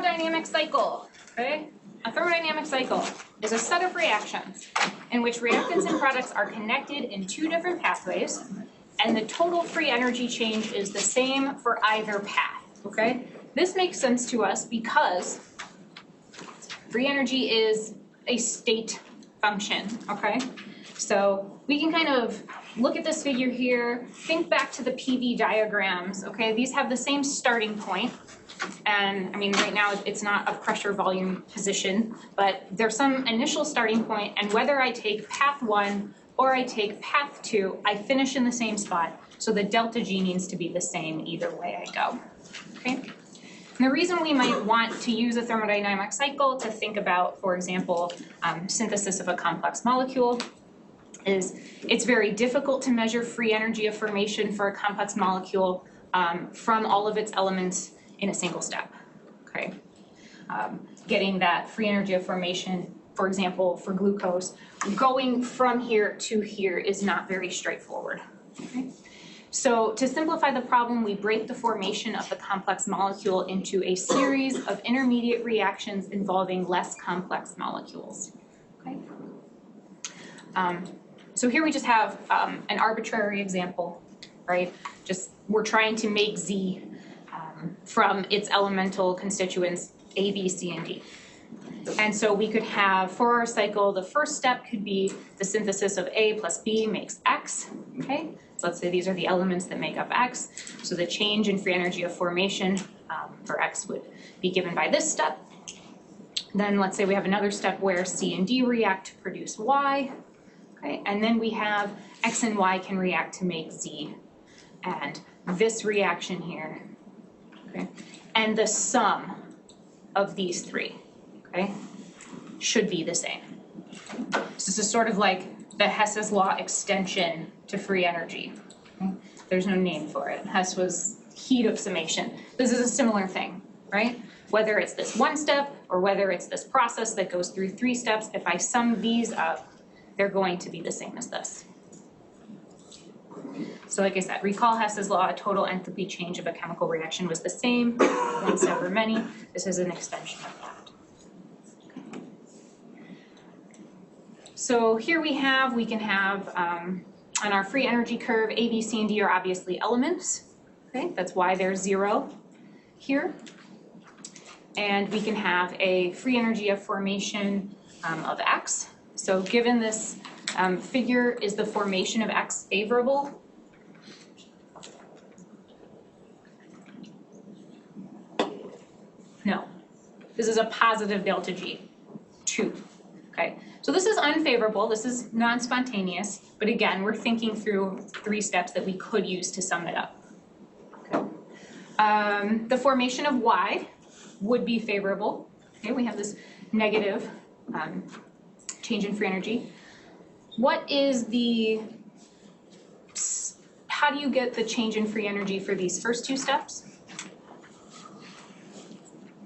thermodynamic cycle, okay? A thermodynamic cycle is a set of reactions in which reactants and products are connected in two different pathways, and the total free energy change is the same for either path, okay? This makes sense to us because free energy is a state function, okay? So we can kind of look at this figure here, think back to the PV diagrams, okay? These have the same starting point. And I mean, right now it's not a pressure volume position, but there's some initial starting point, and whether I take path 1 or I take path 2, I finish in the same spot. So the delta G needs to be the same either way I go, okay? And the reason we might want to use a thermodynamic cycle to think about, for example, synthesis of a complex molecule is it's very difficult to measure free energy of formation for a complex molecule from all of its elements in a single step, okay? Getting that free energy of formation, for example, for glucose, going from here to here is not very straightforward, okay? So to simplify the problem, we break the formation of the complex molecule into a series of intermediate reactions involving less complex molecules, okay? So here we just have an arbitrary example, right? Just we're trying to make Z from its elemental constituents A, B, C, and D. And so we could have, for our cycle, the first step could be the synthesis of A plus B makes X, okay? So let's say these are the elements that make up X. So the change in free energy of formation for X would be given by this step. Then let's say we have another step where C and D react to produce Y, okay? And then we have X and Y can react to make Z. And this reaction here, okay? And the sum of these three, okay, should be the same. So this is sort of like the Hess's law extension to free energy. Okay? There's no name for it. Hess was heat of summation. This is a similar thing, right? Whether it's this one step or whether it's this process that goes through 3 steps, if I sum these up, they're going to be the same as this. So like I said, recall Hess's law, a total enthalpy change of a chemical reaction was the same, one step or many. This is an extension of that. So here we can have, on our free energy curve, A, B, C, and D are obviously elements. Okay, that's why they're 0 here. And we can have a free energy of formation of X. So given this figure, is the formation of X favorable? No. This is a positive delta G, 2, okay? So this is unfavorable, this is non-spontaneous, but again, we're thinking through 3 steps that we could use to sum it up, okay? The formation of Y would be favorable, okay? We have this negative change in free energy. What is how do you get the change in free energy for these first 2 steps?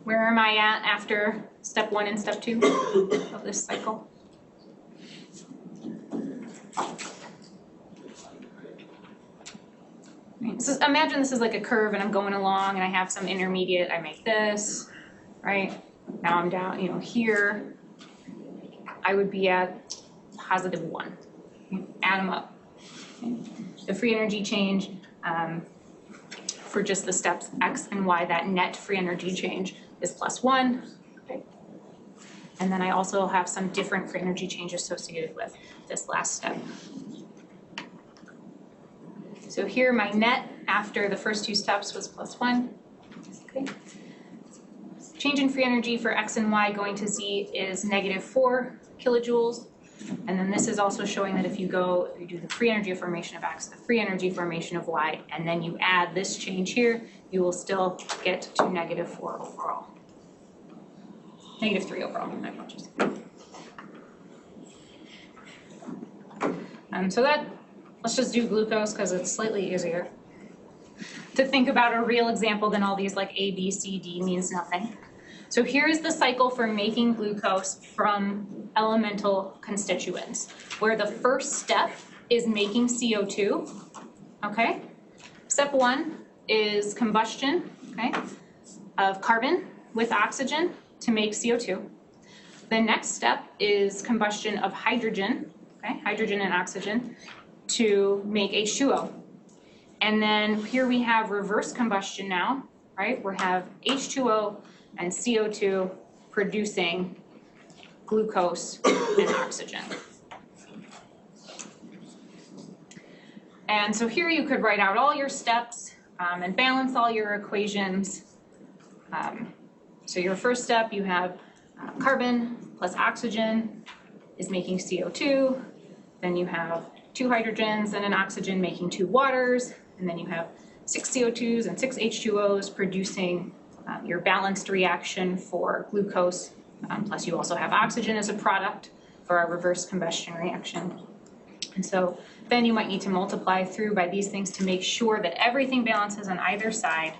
Where am I at after step 1 and step 2 of this cycle? Imagine this is like a curve and I'm going along and I have some intermediate, I make this, right? Now I'm down, here. I would be at positive 1. Add them up. Okay. The free energy change for just the steps X and Y, that net free energy change is +1. Okay. And then I also have some different free energy change associated with this last step. So here my net after the first 2 steps was +1. Okay. Change in free energy for X and Y going to Z is -4 kilojoules. And then this is also showing that if you do the free energy of formation of X, the free energy formation of Y, and then you add this change here, you will still get to -4 overall. -3 overall, my apologies. So let's just do glucose because it's slightly easier to think about a real example than all these like A, B, C, D means nothing. So here's the cycle for making glucose from elemental constituents, where the first step is making CO2, okay? Step 1 is combustion, okay, of carbon with oxygen to make CO2. The next step is combustion of hydrogen, okay, hydrogen and oxygen, to make H2O. And then here we have reverse combustion now, right? We have H2O and CO2 producing glucose and oxygen. And so here you could write out all your steps and balance all your equations. So your first step, you have carbon plus oxygen is making CO2. Then you have 2 hydrogens and an oxygen making 2 waters. And then you have 6 CO2s and 6 H2Os producing your balanced reaction for glucose. Plus you also have oxygen as a product for our reverse combustion reaction. And so then you might need to multiply through by these things to make sure that everything balances on either side.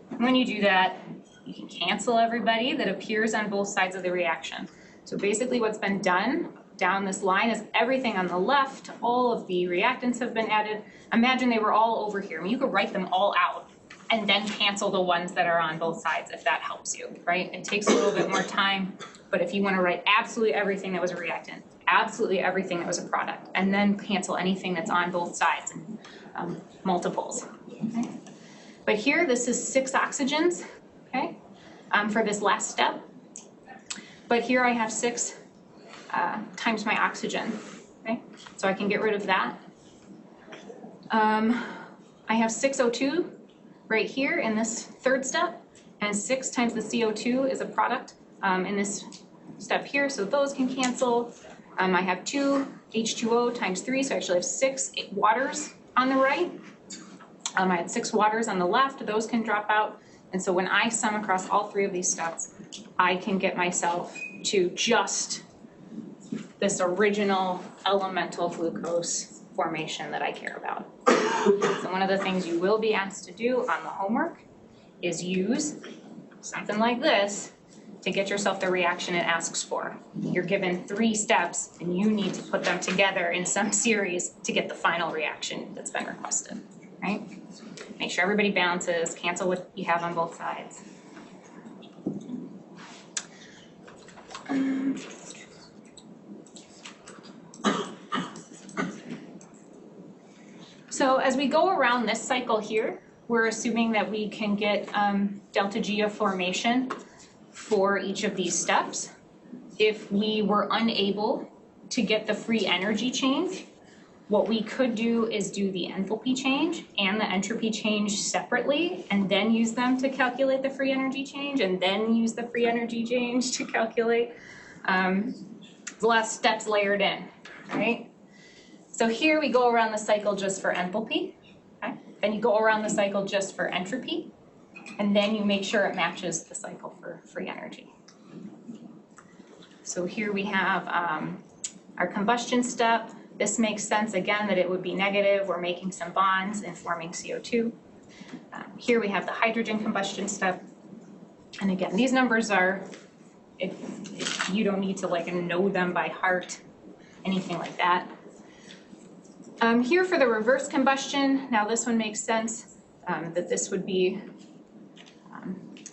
And when you do that, you can cancel everybody that appears on both sides of the reaction. So basically what's been done down this line is everything on the left, all of the reactants have been added. Imagine they were all over here. I mean, you could write them all out and then cancel the ones that are on both sides if that helps you, right? It takes a little bit more time, but if you want to write absolutely everything that was a reactant, absolutely everything that was a product, and then cancel anything that's on both sides and multiples. Okay? But here, this is 6 oxygens, okay, for this last step. But here I have 6 times my oxygen, okay? So I can get rid of that. I have 6 O2 right here in this third step, and 6 times the CO2 is a product in this step here, so those can cancel. I have 2 H2O times 3, so I actually have 6 waters on the right. I had 6 waters on the left, those can drop out. And so when I sum across all 3 of these steps, I can get myself to just this original elemental glucose formation that I care about. So one of the things you will be asked to do on the homework is use something like this to get yourself the reaction it asks for. You're given 3 steps and you need to put them together in some series to get the final reaction that's been requested, right? Make sure everybody balances, cancel what you have on both sides. So as we go around this cycle here, we're assuming that we can get delta G of formation for each of these steps. If we were unable to get the free energy change, what we could do is do the enthalpy change and the entropy change separately and then use them to calculate the free energy change and then use the free energy change to calculate the last steps layered in, right? So here we go around the cycle just for enthalpy, okay? Then you go around the cycle just for entropy, and then you make sure it matches the cycle for free energy. So here we have our combustion step. This makes sense, again, that it would be negative. We're making some bonds and forming CO2. Here we have the hydrogen combustion step. And again, these numbers are, if you don't need to like know them by heart, anything like that. Here for the reverse combustion, now this one makes sense that this would be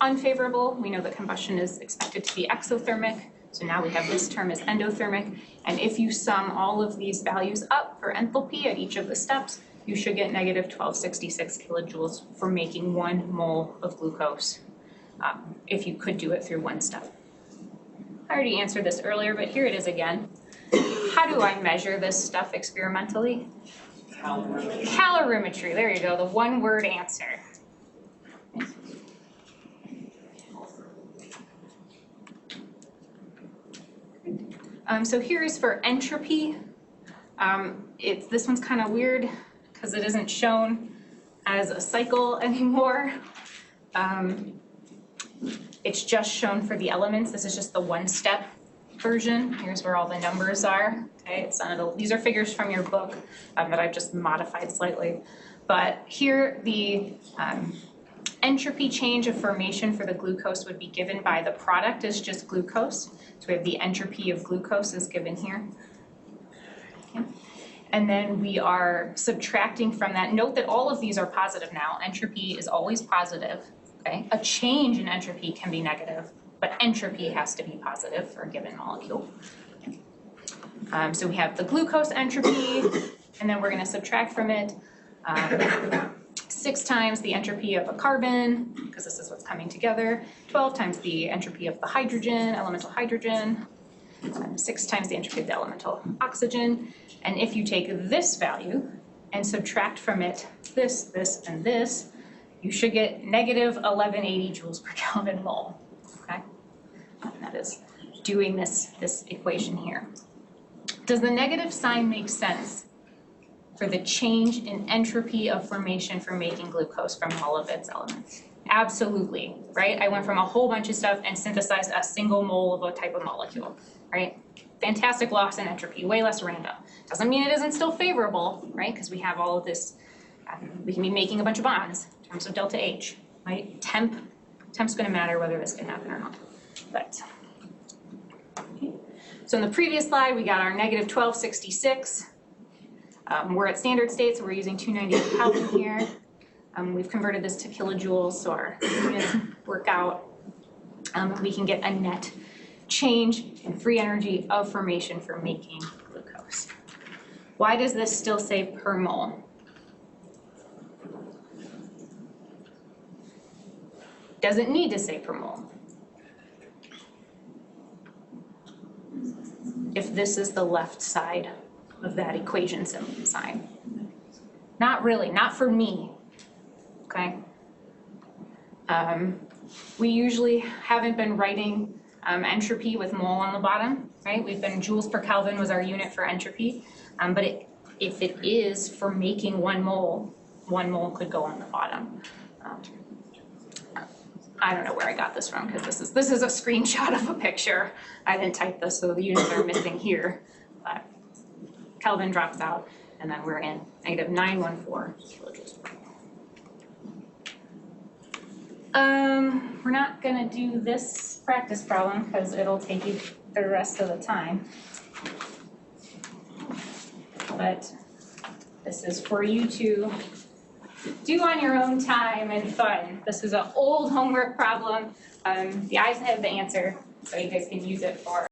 unfavorable. We know that combustion is expected to be exothermic. So now we have this term as endothermic. And if you sum all of these values up for enthalpy at each of the steps, you should get negative 1266 kilojoules for making 1 mole of glucose, if you could do it through one step. I already answered this earlier, but here it is again. How do I measure this stuff experimentally? Calorimetry. Calorimetry, there you go, the one-word answer. So here is for entropy. This one's kind of weird because it isn't shown as a cycle anymore. It's just shown for the elements. This is just the one-step version. Here's where all the numbers are. Okay, it's not these are figures from your book that I've just modified slightly. But here the entropy change of formation for the glucose would be given by the product as just glucose. So we have the entropy of glucose is given here. Okay. And then we are subtracting from that. Note that all of these are positive now. Entropy is always positive. okay? A change in entropy can be negative, but entropy has to be positive for a given molecule. So we have the glucose entropy, and then we're going to subtract from it 6 times the entropy of a carbon, because this is what's coming together, 12 times the entropy of the hydrogen, elemental hydrogen, 6 times the entropy of the elemental oxygen. And if you take this value and subtract from it this, and this, you should get negative 1180 joules per Kelvin mole, okay? And that is doing this equation here. Does the negative sign make sense for the change in entropy of formation for making glucose from all of its elements? Absolutely, right? I went from a whole bunch of stuff and synthesized a single mole of a type of molecule, right? Fantastic loss in entropy, way less random. Doesn't mean it isn't still favorable, right? Because we have all of this, we can be making a bunch of bonds in terms of delta H, right? Temp's gonna matter whether this can happen or not, but. Okay. So in the previous slide, we got our negative 1266. We're at standard state, so we're using 298 Kelvin here. We've converted this to kilojoules, so our units work out. We can get a net change in free energy of formation for making glucose. Why does this still say per mole? Doesn't need to say per mole. If this is the left side of that equation sign. Not really, not for me, okay? We usually haven't been writing entropy with mole on the bottom, right? We've been joules per Kelvin was our unit for entropy, but if it is for making 1 mole could go on the bottom. I don't know where I got this from because this is a screenshot of a picture. I didn't type this, so the units are missing here, but Kelvin drops out, and then we're in negative 914 kilojoules per mole. We're not gonna do this practice problem because it'll take you the rest of the time. But this is for you to do on your own time and fun. This is an old homework problem. The eyes have the answer, so you guys can use it for